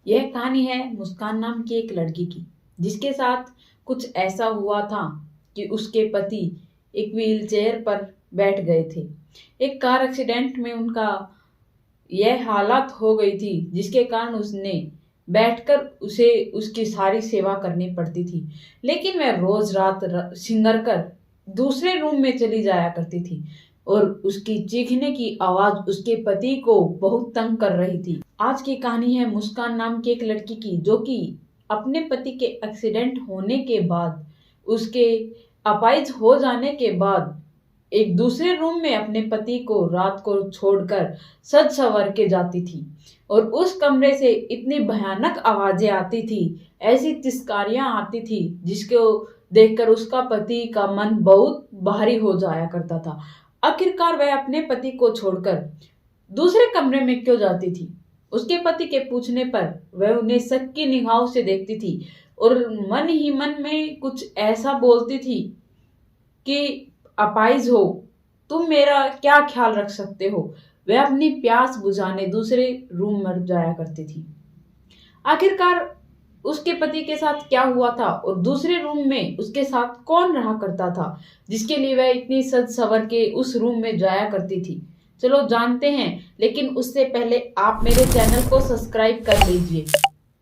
यह कहानी है मुस्कान नाम की एक लड़की की, जिसके साथ कुछ ऐसा हुआ था कि उसके पति एक व्हीलचेयर पर बैठ गए थे। एक कार एक्सीडेंट में उनका यह हालत हो गई थी, जिसके कारण उसने बैठकर उसे उसकी सारी सेवा करनी पड़ती थी। लेकिन वह रोज रात सिंगर कर दूसरे रूम में चली जाया करती थी और उसकी चीखने की आवाज उसके पति को बहुत तंग कर रही थी। आज की कहानी है मुस्कान नाम की एक लड़की की, जो कि अपने पति के एक्सीडेंट होने के बाद, उसके अपाइज हो जाने के बाद एक दूसरे रूम में अपने पति को रात को छोड़कर सज संवर के जाती थी। और उस कमरे से इतनी भयानक आवाजें आती थी, ऐसी तिस्कारियां आती थी, जिसको देखकर उसका पति का मन बहुत भारी हो जाया करता था। आखिरकार वह अपने पति को छोड़कर दूसरे कमरे में क्यों जाती थी? उसके पति के पूछने पर वह उन्हें शक की निगाहों से देखती थी और मन ही मन में कुछ ऐसा बोलती थी कि अपाइज हो, तुम मेरा क्या ख्याल रख सकते हो। वह अपनी प्यास बुझाने दूसरे रूम में जाया करती थी। आखिरकार उसके पति के साथ क्या हुआ था और दूसरे रूम में उसके साथ कौन रहा करता था, जिसके लिए वह इतनी सज सवर के उस रूम में जाया करती थी। चलो जानते हैं, लेकिन उससे पहले आप मेरे चैनल को सब्सक्राइब कर लीजिए,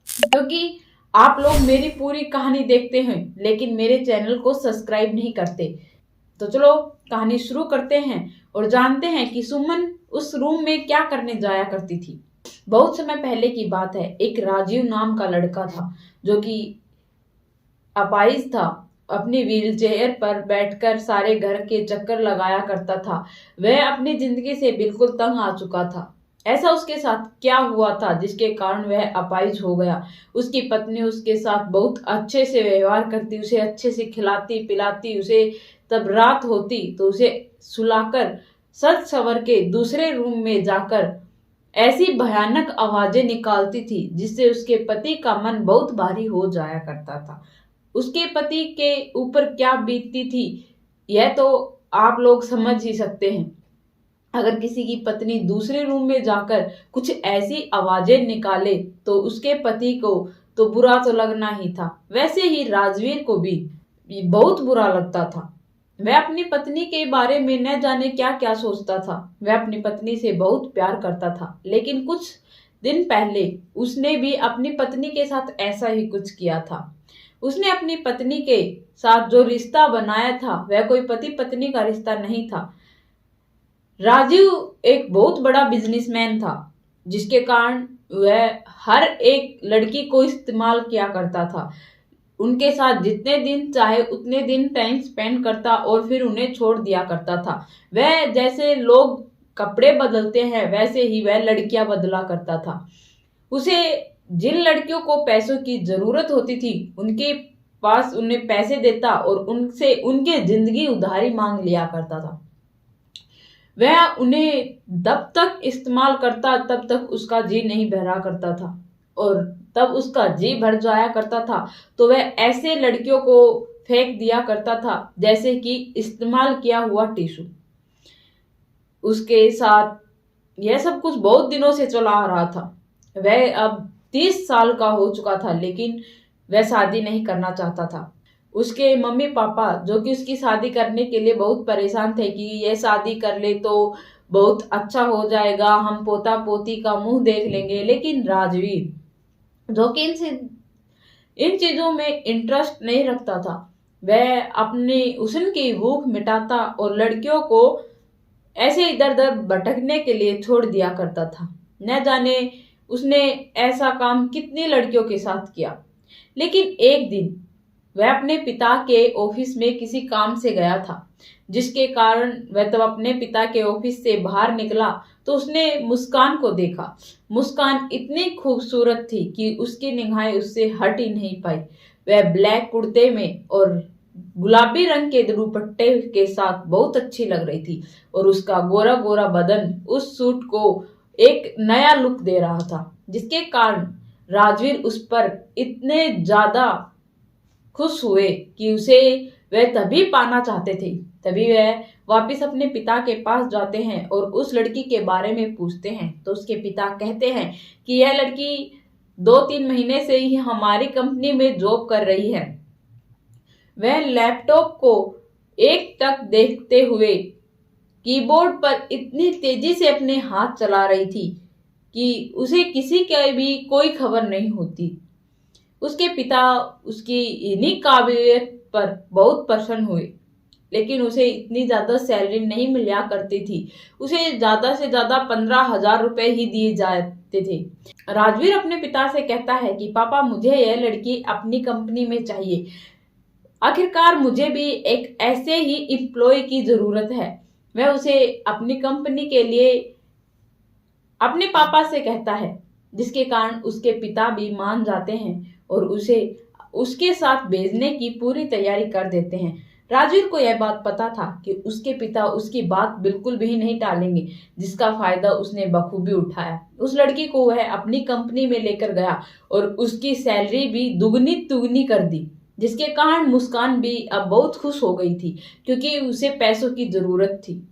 क्योंकि आप लोग मेरी पूरी कहानी देखते हैं लेकिन मेरे चैनल को सब्सक्राइब नहीं करते। तो चलो कहानी शुरू करते हैं और जानते हैं कि सुमन उस रूम में क्या करने जाया करती थी। बहुत समय पहले की बात है। एक राजीव नाम का लड़का था, जो कि अपाइज था। अपनी व्हीलचेयर पर बैठकर सारे घर के चक्कर लगाया करता था। वह अपनी जिंदगी से बिल्कुल तंग आ चुका था। ऐसा उसके साथ क्या हुआ था जिसके कारण वह अपाइज हो गया? उसकी पत्नी उसके साथ बहुत अच्छे से व्यवहार करती, उसे अच्छे से खिलाती पिलाती, उसे तब रात होती तो उसे सुलाकर सज संवर के दूसरे रूम में जाकर ऐसी भयानक आवाजें निकालती थी, जिससे उसके पति का मन बहुत भारी हो जाया करता था। उसके पति के ऊपर क्या बीतती थी, यह तो आप लोग समझ ही सकते हैं। अगर किसी की पत्नी दूसरे रूम में जाकर कुछ ऐसी आवाजें निकाले तो उसके पति को तो बुरा तो लगना ही था। वैसे ही राजवीर को भी बहुत बुरा लगता था। वह अपनी पत्नी के बारे में न जाने क्या क्या सोचता था। वह अपनी पत्नी से बहुत प्यार करता था, लेकिन कुछ दिन पहले उसने भी अपनी पत्नी के साथ ऐसा ही कुछ किया था। उसने अपनी पत्नी के साथ जो रिश्ता बनाया था, वह कोई पति पत्नी का रिश्ता नहीं था। राजीव एक बहुत बड़ा बिजनेसमैन था, जिसके कारण वह हर एक लड़की को इस्तेमाल किया करता था। उनके साथ जितने दिन चाहे उतने दिन टाइम स्पेंड करता और फिर उन्हें छोड़ दिया करता था। वह जैसे लोग कपड़े बदलते हैं, वैसे ही वह लड़कियां बदला करता था। उसे जिन लड़कियों को पैसों की जरूरत होती थी, उनके पास उन्हें पैसे देता और उनसे उनकी जिंदगी उधारी मांग लिया करता था। वह उन्हें तब तक इस्तेमाल करता तब तक उसका जी नहीं भरा करता था, और तब उसका जी भर जाया करता था तो वह ऐसे लड़कियों को फेंक दिया करता था जैसे कि इस्तेमाल किया हुआ टिश्यू। उसके साथ यह सब कुछ बहुत दिनों से चला आ रहा था। वह अब 30 साल का हो चुका था, लेकिन वह शादी नहीं करना चाहता था। उसके मम्मी पापा, जो कि उसकी शादी करने के लिए बहुत परेशान थे कि यह शादी कर ले तो बहुत अच्छा हो जाएगा, हम पोता पोती का मुंह देख लेंगे। लेकिन राजवीर, जो कि इन चीजों में इंटरेस्ट नहीं रखता था, वह अपनी हुस्न की भूख मिटाता और लड़कियों को ऐसे इधर उधर भटकने के लिए छोड़ दिया करता था। न जाने उसने ऐसा काम कितनी लड़कियों के साथ किया। लेकिन एक दिन वह अपने पिता के ऑफिस में किसी काम से गया था, जिसके कारण वह तब अपने पिता के ऑफिस से बाहर निकला तो उसने मुस्कान को देखा। मुस्कान इतनी खूबसूरत थी कि उसकी निगाहें उससे हट ही नहीं पाई। वह ब्लैक कुर्ते में और गुलाबी रंग के दुपट्टे के साथ बहुत अच्छी लग रही थी, और उसका गोरा गोरा बदन उस सूट को एक नया लुक दे रहा था, जिसके कारण राजवीर उस पर इतने ज्यादा खुश हुए कि उसे वह तभी पाना चाहते थे। तभी वह वापस अपने पिता के पास जाते हैं और उस लड़की के बारे में पूछते हैं। तो उसके पिता कहते हैं कि यह लड़की 2-3 महीने से ही हमारी कंपनी में जॉब कर रही है। वह लैपटॉप को एकटक देखते हुए कीबोर्ड पर इतनी तेजी से अपने हाथ चला रही थी कि उसे किसी की भी कोई खबर नहीं होती। उसके पिता उसकी इन्हीं काबिलियत पर बहुत प्रसन्न हुए, लेकिन उसे इतनी ज्यादा सैलरी नहीं मिला करती थी। उसे ज्यादा से ज्यादा 15,000 रुपए ही दिए जाते थे। राजवीर अपने पिता से कहता है कि पापा, मुझे यह लड़की अपनी कंपनी में चाहिए। आखिरकार मुझे भी एक ऐसे ही एम्प्लॉय की जरूरत है। वह उसे अपनी कंपनी के लिए अपने पापा से कहता है, जिसके कारण उसके पिता भी मान जाते हैं और उसे उसके साथ भेजने की पूरी तैयारी कर देते हैं। राजवीर को यह बात पता था कि उसके पिता उसकी बात बिल्कुल भी नहीं टालेंगे, जिसका फायदा उसने बखूबी उठाया। उस लड़की को वह अपनी कंपनी में लेकर गया और उसकी सैलरी भी दुगनी तुगनी कर दी, जिसके कारण मुस्कान भी अब बहुत खुश हो गई थी, क्योंकि उसे पैसों की जरूरत थी।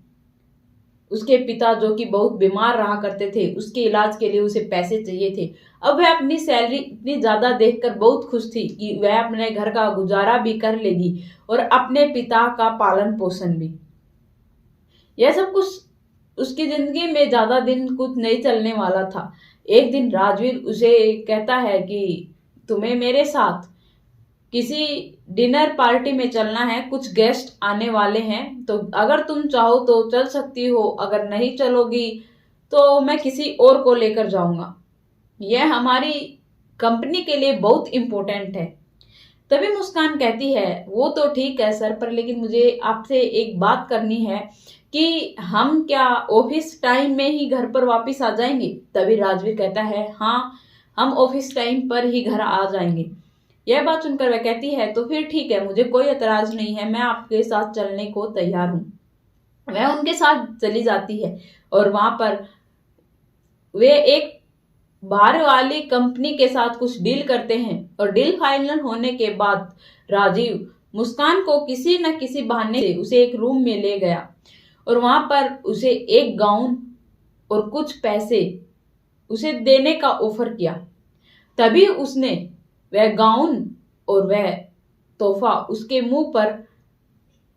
उसके पिता, जो कि बहुत बीमार रहा करते थे, उसके इलाज के लिए उसे पैसे चाहिए थे। अब वह अपनी सैलरी इतनी ज्यादा देखकर बहुत खुश थी कि वह अपने घर का गुजारा भी कर लेगी और अपने पिता का पालन पोषण भी। यह सब कुछ उसकी जिंदगी में ज्यादा दिन कुछ नहीं चलने वाला था। एक दिन राजवीर उसे कहता है कि तुम्हें मेरे साथ किसी डिनर पार्टी में चलना है, कुछ गेस्ट आने वाले हैं, तो अगर तुम चाहो तो चल सकती हो, अगर नहीं चलोगी तो मैं किसी और को लेकर जाऊंगा। यह हमारी कंपनी के लिए बहुत इंपॉर्टेंट है। तभी मुस्कान कहती है, वो तो ठीक है सर, पर लेकिन मुझे आपसे एक बात करनी है कि हम क्या ऑफिस टाइम में ही घर पर वापस आ जाएंगे? तभी राजवीर कहता है, हाँ, हम ऑफिस टाइम पर ही घर आ जाएंगे। यह बात सुनकर वह कहती है, तो फिर ठीक है, मुझे कोई एतराज नहीं है, मैं आपके साथ चलने को तैयार हूं। वह उनके साथ चली जाती है और वहां पर वे एक बाहर वाली कंपनी के साथ कुछ डील करते हैं और डील फाइनल होने के बाद राजीव मुस्कान को किसी न किसी बहाने से उसे एक रूम में ले गया और वहां पर उसे एक गाउन और कुछ पैसे उसे देने का ऑफर किया। तभी उसने वह गाउन और वह तोहफा उसके मुंह पर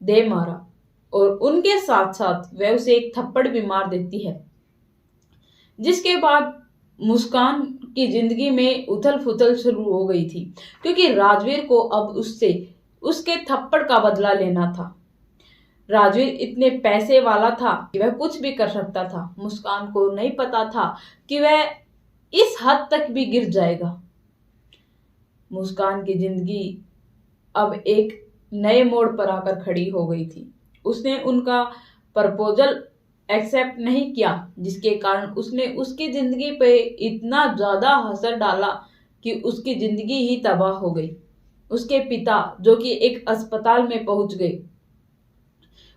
दे मारा और उनके साथ साथ वह उसे एक थप्पड़ भी मार देती है, जिसके बाद मुस्कान की जिंदगी में उथल पुथल शुरू हो गई थी, क्योंकि राजवीर को अब उससे उसके थप्पड़ का बदला लेना था। राजवीर इतने पैसे वाला था कि वह कुछ भी कर सकता था। मुस्कान को नहीं पता था कि वह इस हद तक भी गिर जाएगा। मुस्कान की जिंदगी अब एक नए मोड़ पर आकर खड़ी हो गई थी। उसने उनका प्रपोजल एक्सेप्ट नहीं किया, जिसके कारण उसने उसकी जिंदगी पे इतना ज्यादा असर डाला कि उसकी जिंदगी ही तबाह हो गई। उसके पिता, जो कि एक अस्पताल में पहुंच गए,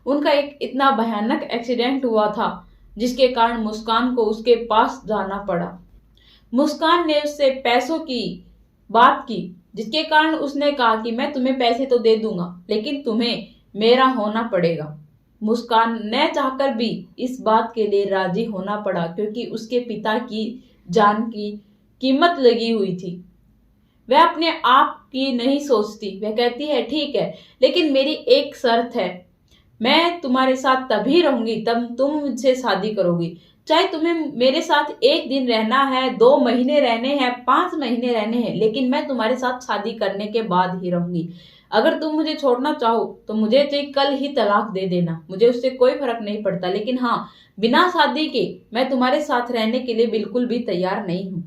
उनका एक इतना भयानक एक्सीडेंट हुआ था जिसके कारण मुस्कान को उसके पास जाना पड़ा। मुस्कान ने उससे पैसों की बात की, जिसके कारण उसने कहा कि मैं तुम्हें पैसे तो दे दूंगा, लेकिन तुम्हें मेरा होना पड़ेगा। मुस्कान न चाहकर भी इस बात के लिए राजी होना पड़ा, क्योंकि उसके पिता की जान की कीमत लगी हुई थी। वह अपने आप की नहीं सोचती। वह कहती है, ठीक है, लेकिन मेरी एक शर्त है, मैं तुम्हारे साथ तभी रहूंगी तब तुम मुझसे शादी करोगी। चाहे तुम्हें मेरे साथ 1 दिन रहना है, 2 महीने रहने हैं, 5 महीने रहने हैं, लेकिन मैं तुम्हारे साथ शादी करने के बाद ही रहूंगी। अगर तुम मुझे छोड़ना चाहो तो मुझे तो कल ही तलाक दे देना, मुझे उससे कोई फर्क नहीं पड़ता, लेकिन हाँ, बिना शादी के मैं तुम्हारे साथ रहने के लिए बिल्कुल भी तैयार नहीं हूं।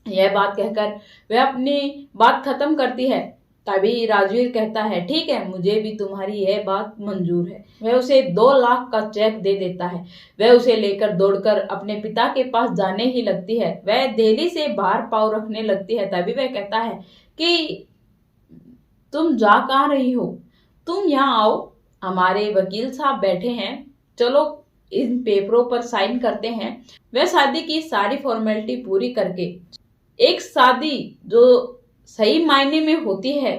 यह बात कहकर वह अपनी बात खत्म करती है। तभी राजवीर कहता है, ठीक है, मुझे भी तुम्हारी यह बात मंजूर है। वह उसे 2 लाख का चेक दे देता है। वह उसे लेकर दौड़कर अपने पिता के पास जाने ही लगती है। वह देहली से बाहर पाँव रखने लगती है। तभी वह कहता है कि तुम जा कहाँ रही हो, तुम यहाँ आओ, हमारे वकील साहब बैठे हैं, चलो इन पेपरों पर साइन करते हैं। वह शादी की सारी फॉर्मेलिटी पूरी करके एक शादी जो सही मायने में होती है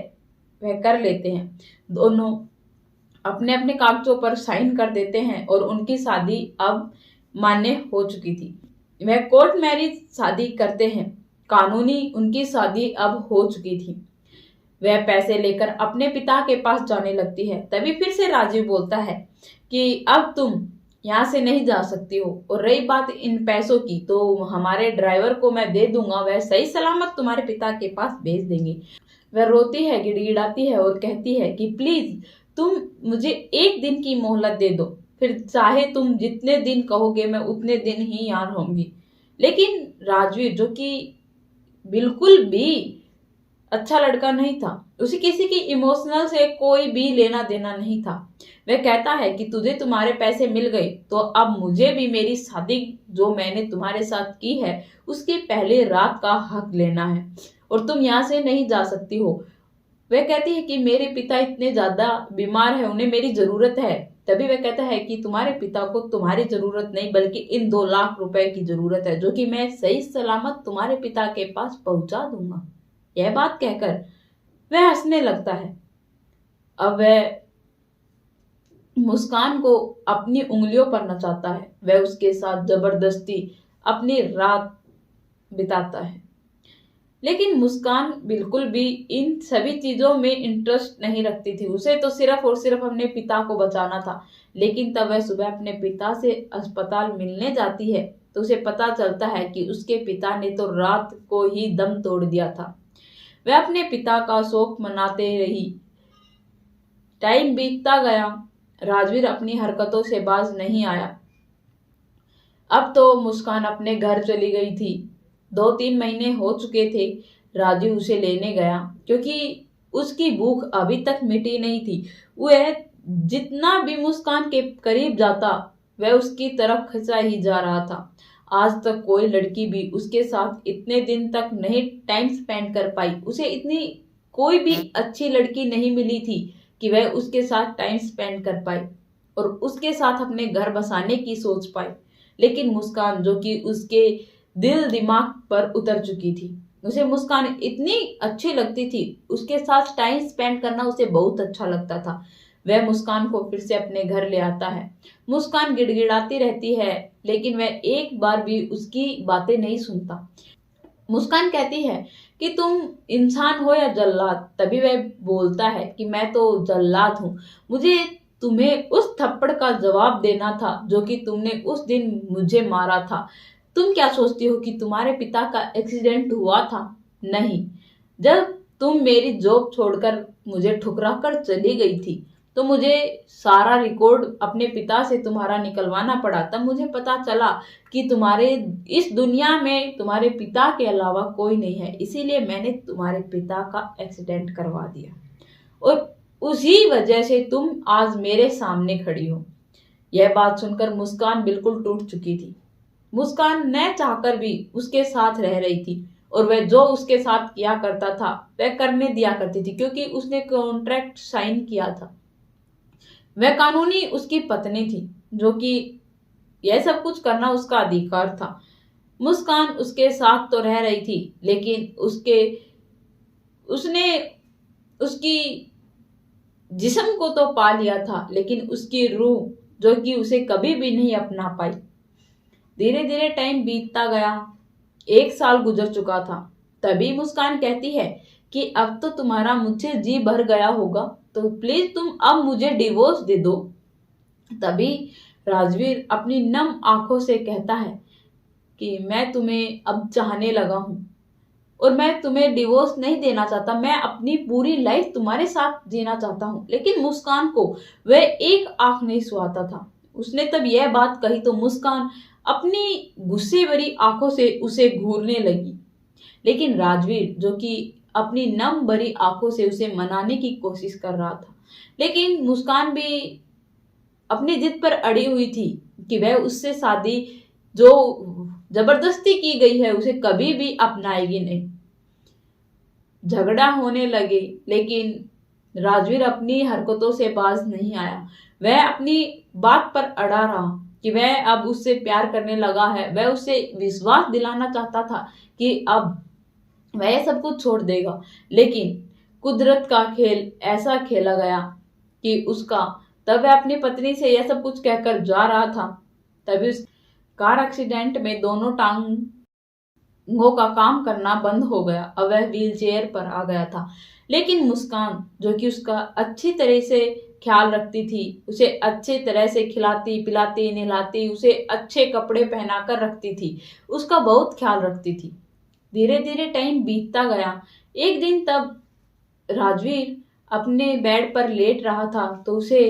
वह कर लेते हैं। दोनों अपने अपने कागजों पर साइन कर देते हैं और उनकी शादी अब मान्य हो चुकी थी। वह कोर्ट मैरिज शादी करते हैं कानूनी उनकी शादी अब हो चुकी थी। वह पैसे लेकर अपने पिता के पास जाने लगती है। तभी फिर से राजीव बोलता है कि अब तुम यहाँ से नहीं जा सकती हो, और रही बात इन पैसों की तो हमारे ड्राइवर को मैं दे दूंगा, वह सही सलामत तुम्हारे पिता के पास भेज देंगे। वह रोती है, गिड़गिड़ाती है और कहती है कि प्लीज तुम मुझे एक दिन की मोहलत दे दो, फिर चाहे तुम जितने दिन कहोगे मैं उतने दिन ही यहाँ रहूंगी। लेकिन राजवीर, जो कि बिल्कुल भी अच्छा लड़का नहीं था, उसे किसी की इमोशनल से कोई भी लेना देना नहीं था, वह कहता है कि तुझे तुम्हारे पैसे मिल गए तो अब मुझे भी मेरी शादी जो मैंने तुम्हारे साथ की है उसकी पहले रात का हक लेना है, और तुम यहाँ से नहीं जा सकती हो। वह कहती है कि मेरे पिता इतने ज्यादा बीमार है, उन्हें मेरी जरूरत है। तभी वह कहता है कि तुम्हारे पिता को तुम्हारी जरूरत नहीं बल्कि इन 2 लाख रुपए की जरूरत है, जो कि मैं सही सलामत तुम्हारे पिता के पास पहुंचा दूंगा। यह बात कहकर वह हंसने लगता है। अब वह मुस्कान को अपनी उंगलियों पर नचाता है, वह उसके साथ जबरदस्ती अपनी रात बिताता है। लेकिन मुस्कान बिल्कुल भी इन सभी चीजों में इंटरेस्ट नहीं रखती थी, उसे तो सिर्फ और सिर्फ अपने पिता को बचाना था। लेकिन तब वह सुबह अपने पिता से अस्पताल मिलने जाती है तो उसे पता चलता है कि उसके पिता ने तो रात को ही दम तोड़ दिया था। वह अपने पिता का शोक मनाते रही। टाइम बीतता गया, राजवीर अपनी हरकतों से बाज नहीं आया। अब तो मुस्कान अपने घर चली गई थी। 2-3 महीने हो चुके थे। राजू उसे लेने गया क्योंकि उसकी भूख अभी तक मिटी नहीं थी। वह जितना भी मुस्कान के करीब जाता वह उसकी तरफ खिंचा ही जा रहा था। आज तक कोई लड़की भी उसके साथ इतने दिन तक नहीं टाइम स्पेंड कर पाई। उसे इतनी कोई भी अच्छी लड़की नहीं मिली थी कि वह उसके साथ टाइम स्पेंड कर पाई और उसके साथ अपने घर बसाने की सोच पाई। लेकिन मुस्कान, जो कि उसके दिल दिमाग पर उतर चुकी थी, उसे मुस्कान इतनी अच्छी लगती थी, उसके साथ टाइम स्पेंड करना उसे बहुत अच्छा लगता था। वह मुस्कान को फिर से अपने घर ले आता है। मुस्कान गिड़गिड़ाती रहती है लेकिन वह एक बार भी उसकी बातें नहीं सुनता। मुस्कान कहती है कि तुम इंसान हो या जल्लाद। तभी वह बोलता है कि मैं तो जल्लाद हूँ, मुझे तुम्हें उस थप्पड़ का जवाब देना था जो कि तुमने उस दिन मुझे मारा था। तुम क्या सोचती हो कि तुम्हारे पिता का एक्सीडेंट हुआ था? नहीं, जब तुम मेरी जॉब छोड़कर मुझे ठुकरा कर चली गई थी तो मुझे सारा रिकॉर्ड अपने पिता से तुम्हारा निकलवाना पड़ा। तब मुझे पता चला कि तुम्हारे इस दुनिया में तुम्हारे पिता के अलावा कोई नहीं है, इसीलिए मैंने तुम्हारे पिता का एक्सीडेंट करवा दिया और उसी वजह से तुम आज मेरे सामने खड़ी हो। यह बात सुनकर मुस्कान बिल्कुल टूट चुकी थी। मुस्कान न चाहकर भी उसके साथ रह रही थी और वह जो उसके साथ किया करता था वह करने दिया करती थी क्योंकि उसने कॉन्ट्रैक्ट साइन किया था। वह कानूनी उसकी पत्नी थी, जो कि यह सब कुछ करना उसका अधिकार था। मुस्कान उसके साथ तो रह रही थी लेकिन उसने उसकी जिस्म को तो पा लिया था लेकिन उसकी रूह, जो कि उसे कभी भी नहीं अपना पाई। धीरे धीरे टाइम बीतता गया। 1 साल गुजर चुका था। तभी मुस्कान कहती है कि अब तो तुम्हारा मुझसे जी भर गया होगा तो प्लीज तुम अब मुझे डिवोर्स दे दो। तभी राजवीर अपनी नम आंखों से कहता है कि मैं तुम्हें अब चाहने लगा हूं और मैं तुम्हें डिवोर्स नहीं देना चाहता, मैं अपनी पूरी लाइफ तुम्हारे साथ जीना चाहता हूं। लेकिन मुस्कान को वह एक आंख नहीं सुहाता था। उसने तब यह बात कही तो मुस्कान अपनी गुस्से भरी आंखों से उसे घूरने लगी। लेकिन राजवीर, जो कि अपनी नम भरी आंखों से उसे मनाने की कोशिश कर रहा था, लेकिन मुस्कान भी अपनी जिद पर अड़ी हुई थी कि वह उससे शादी जो जबरदस्ती की गई है उसे कभी भी अपनाएगी नहीं। झगड़ा होने लगे लेकिन राजवीर अपनी हरकतों से बाज नहीं आया। वह अपनी बात पर अड़ा रहा कि वह अब उससे प्यार करने लगा है। वह उसे विश्वास दिलाना चाहता था कि अब वह सब कुछ छोड़ देगा। लेकिन कुदरत का खेल ऐसा खेला गया कि उसका तब वह अपनी पत्नी से यह सब कुछ कहकर जा रहा था, तभी उस कार एक्सीडेंट में दोनों टांग का काम करना बंद हो गया। अब वह व्हील चेयर पर आ गया था। लेकिन मुस्कान, जो कि उसका अच्छी तरह से ख्याल रखती थी, उसे अच्छे तरह से खिलाती पिलाती नहलाती, उसे अच्छे कपड़े पहनाकर रखती थी, उसका बहुत ख्याल रखती थी। धीरे धीरे टाइम बीतता गया। एक दिन तब राजवीर अपने बेड पर लेट रहा था तो उसे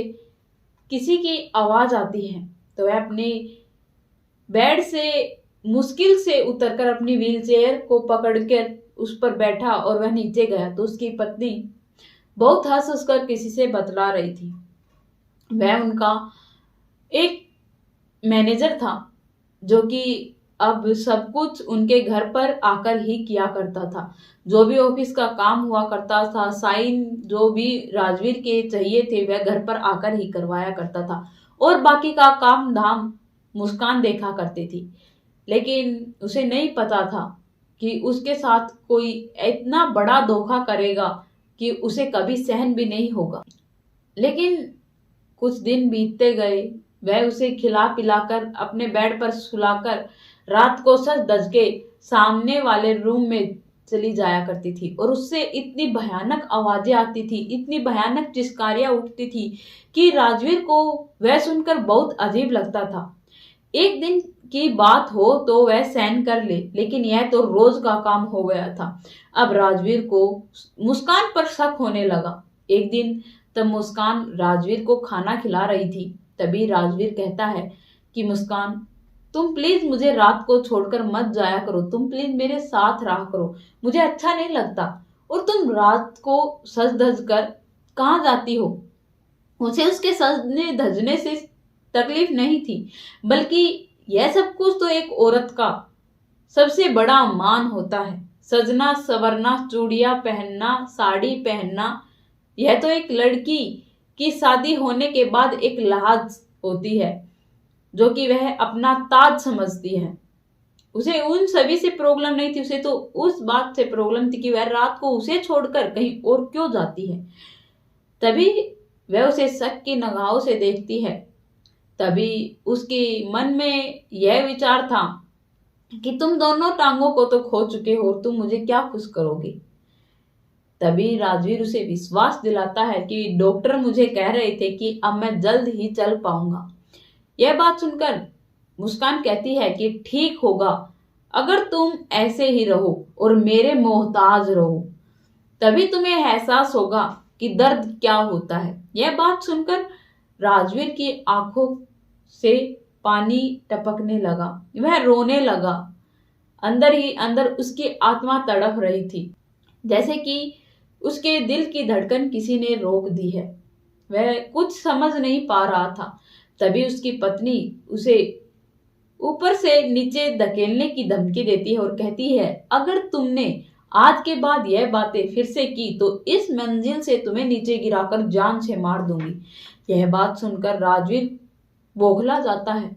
किसी की आवाज आती है। तो वह अपने बेड से मुश्किल से उतरकर अपनी व्हील चेयर को पकड़कर उस पर बैठा और वह नीचे गया तो उसकी पत्नी बहुत हंस हंसकर किसी से बतला रही थी। वह उनका एक मैनेजर था, जो कि अब सब कुछ उनके घर पर आकर ही किया करता था। जो भी ऑफिस का काम हुआ करता था, साइन जो भी राजवीर के चाहिए थे, वह घर पर आकर ही करवाया करता था और बाकी का काम धाम मुस्कान देखा करती थी। लेकिन उसे नहीं पता था कि उसके साथ कोई इतना बड़ा धोखा करेगा कि उसे कभी सहन भी नहीं होगा। लेकिन कुछ दिन बीतते गए। वह उसे खिला पिलाकर अपने बेड पर सुलाकर रात को सज धज के सामने वाले रूम में चली जाया करती थी और उससे इतनी भयानक आवाजें आती थी, इतनी भयानक चिस्कारियां उठती थी कि राजवीर को वह सुनकर बहुत अजीब लगता था। एक दिन की बात हो तो वह सहन कर ले, लेकिन यह तो रोज का काम हो गया था। अब राजवीर को मुस्कान पर शक होने लगा। एक दिन तब मुस्कान राजवीर को खाना खिला रही थी। तभी राजवीर कहता है कि मुस्कान, तुम प्लीज मुझे रात को छोड़कर मत जाया करो, तुम प्लीज मेरे साथ रहा करो, मुझे अच्छा नहीं लगता। और तुम रात को सज धज कर कहाँ जाती हो? उसे उसके सजने धजने से तकलीफ नहीं थी, बल्कि यह सब कुछ तो एक औरत का सबसे बड़ा मान होता है। सजना सवरना, चूड़ियां पहनना, साड़ी पहनना, यह तो एक लड़की की शादी होने के बाद एक लाज होती है, जो कि वह अपना ताज समझती है। उसे उन सभी से प्रॉब्लम नहीं थी, उसे तो उस बात से प्रॉब्लम थी कि वह रात को उसे छोड़कर कहीं और क्यों जाती है। तभी वह उसे शक की निगाहों से देखती है। तभी उसके मन में यह विचार था कि तुम दोनों टांगों को तो खो चुके हो, तुम मुझे क्या खुश करोगे। तभी राजवीर उसे विश्वास दिलाता है कि डॉक्टर मुझे कह रहे थे कि अब मैं जल्द ही चल पाऊंगा। यह बात सुनकर मुस्कान कहती है कि ठीक होगा, अगर तुम ऐसे ही रहो और मेरे मोहताज रहो, तभी तुम्हें एहसास होगा कि दर्द क्या होता है। यह बात सुनकर राजवीर की आंखों से पानी टपकने लगा, वह रोने लगा। अंदर ही अंदर उसकी आत्मा तड़प रही थी, जैसे कि उसके दिल की धड़कन किसी ने रोक दी है। वह कुछ समझ नहीं पा रहा था। तभी उसकी पत्नी उसे ऊपर से नीचे धकेलने की धमकी देती है और कहती है, अगर तुमने आज के बाद यह बातें फिर से की तो इस मंजिल से तुम्हें नीचे गिराकर जान से मार दूंगी। यह बात सुनकर राजवीर बौखला जाता है।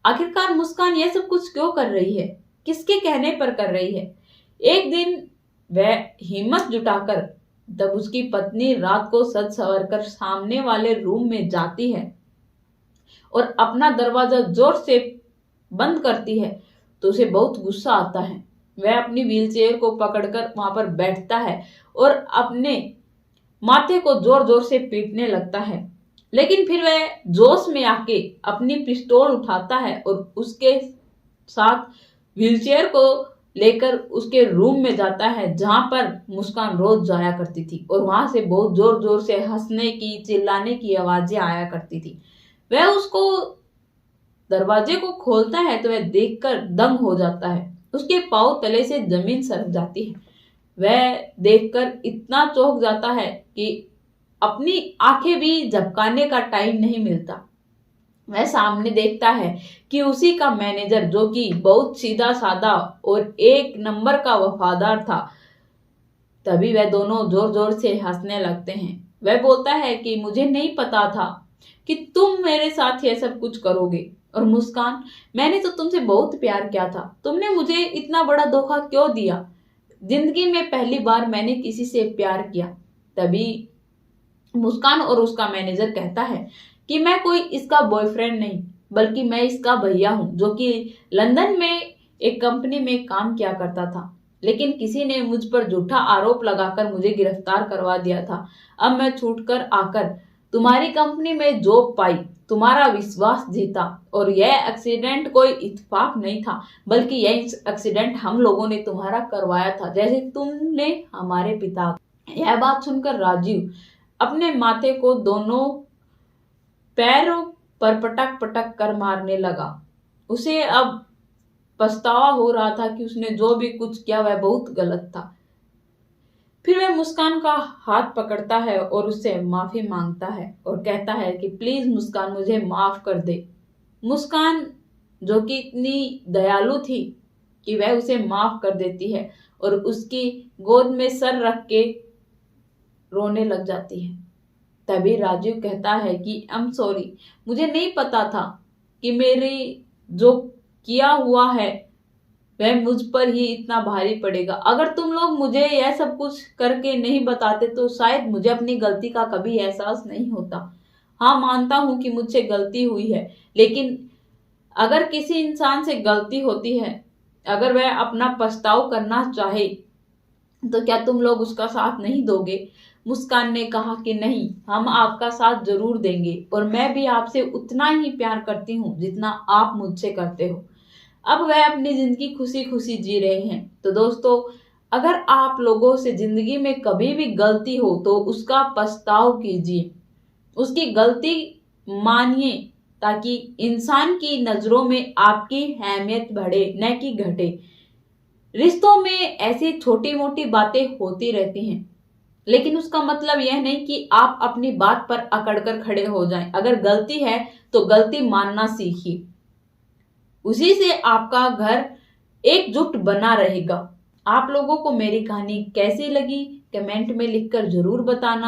आखिरकार मुस्कान यह सब कुछ क्यों कर रही है, किसके कहने पर कर रही है। एक दिन वह हिम्मत जुटाकर तब उसकी पत्नी रात को सज सवर कर सामने वाले रूम में जाती है और अपना दरवाजा जोर से बंद करती है तो उसे बहुत गुस्सा आता है। वह अपनी व्हीलचेयर को पकड़कर वहां पर बैठता है और अपने माथे को जोर जोर से पीटने लगता है। लेकिन फिर वह जोश में आके अपनी पिस्तौल उठाता है और उसके साथ व्हीलचेयर को लेकर उसके रूम में जाता है, जहां पर मुस्कान रोज जाया करती थी और वहां से बहुत जोर जोर से हंसने की चिल्लाने की आवाजें आया करती थी। वह उसको दरवाजे को खोलता है तो वह देखकर दंग हो जाता है। उसके पांव तले से जमीन सरक जाती है। वह देखकर इतना चौंक जाता है कि अपनी आंखें भी झपकाने का टाइम नहीं मिलता। वह सामने देखता है कि उसी का मैनेजर, जो कि बहुत सीधा साधा और एक नंबर का वफादार था। तभी वह दोनों जोर जोर से हंसने लगते हैं। वह बोलता है कि मुझे नहीं पता था कि तुम मेरे साथ यह सब कुछ करोगे। और मुस्कान, मैंने तो तुमसे बहुत प्यार किया था, तुमने मुझे इतना बड़ा धोखा क्यों दिया। जिंदगी में पहली बार मैंने किसी से प्यार किया। तभी मुस्कान और उसका मैनेजर कहता है कि मैं कोई इसका बॉयफ्रेंड नहीं, बल्कि मैं इसका भैया हूं, जो कि लंदन में एक कंपनी में काम किया करता था, लेकिन किसी ने मुझ पर झूठा आरोप लगाकर मुझे गिरफ्तार करवा दिया था। अब मैं छूटकर आकर तुम्हारी कंपनी में जॉब पाई, तुम्हारा विश्वास जीता, और यह एक्सीडेंट कोई इत्तेफाक नहीं था, बल्कि यह एक्सीडेंट हम लोगों ने तुम्हारा करवाया था, जैसे तुमने हमारे पिता। यह बात सुनकर राजीव अपने माथे को दोनों पैरों पर पटक पटक कर मारने लगा। उसे अब पछतावा हो रहा था कि उसने जो भी कुछ किया वह बहुत गलत था। फिर वह मुस्कान का हाथ पकड़ता है और उससे माफी मांगता है और कहता है कि प्लीज मुस्कान, मुझे माफ कर दे। मुस्कान, जो कि इतनी दयालु थी कि वह उसे माफ कर देती है और उसकी गोद में सर रख के रोने लग जाती है। तभी राजीव कहता है कि आई एम सॉरी, मुझे नहीं पता था कि मेरी जो किया हुआ है वह मुझ पर ही इतना भारी पड़ेगा। अगर तुम लोग मुझे यह सब कुछ करके नहीं बताते तो शायद मुझे अपनी गलती का कभी एहसास नहीं होता। हाँ, मानता हूं कि मुझसे गलती हुई है, लेकिन अगर किसी इंसान से गलती होती है, अगर वह अपना पछताव करना चाहे, तो क्या तुम लोग उसका साथ नहीं दोगे? मुस्कान ने कहा कि नहीं, हम आपका साथ जरूर देंगे और मैं भी आपसे उतना ही प्यार करती हूँ जितना आप मुझसे करते हो। अब वह अपनी जिंदगी खुशी खुशी जी रहे हैं। तो दोस्तों, अगर आप लोगों से जिंदगी में कभी भी गलती हो तो उसका पछताव कीजिए, उसकी गलती मानिए, ताकि इंसान की नजरों में आपकी अहमियत बढ़े न कि घटे। रिश्तों में ऐसी छोटी मोटी बातें होती रहती हैं, लेकिन उसका मतलब यह नहीं कि आप अपनी बात पर अकड़कर खड़े हो जाएं। अगर गलती है तो गलती मानना सीखिए, उसी से आपका घर एकजुट बना रहेगा। आप लोगों को मेरी कहानी कैसी लगी कमेंट में लिखकर जरूर बताना।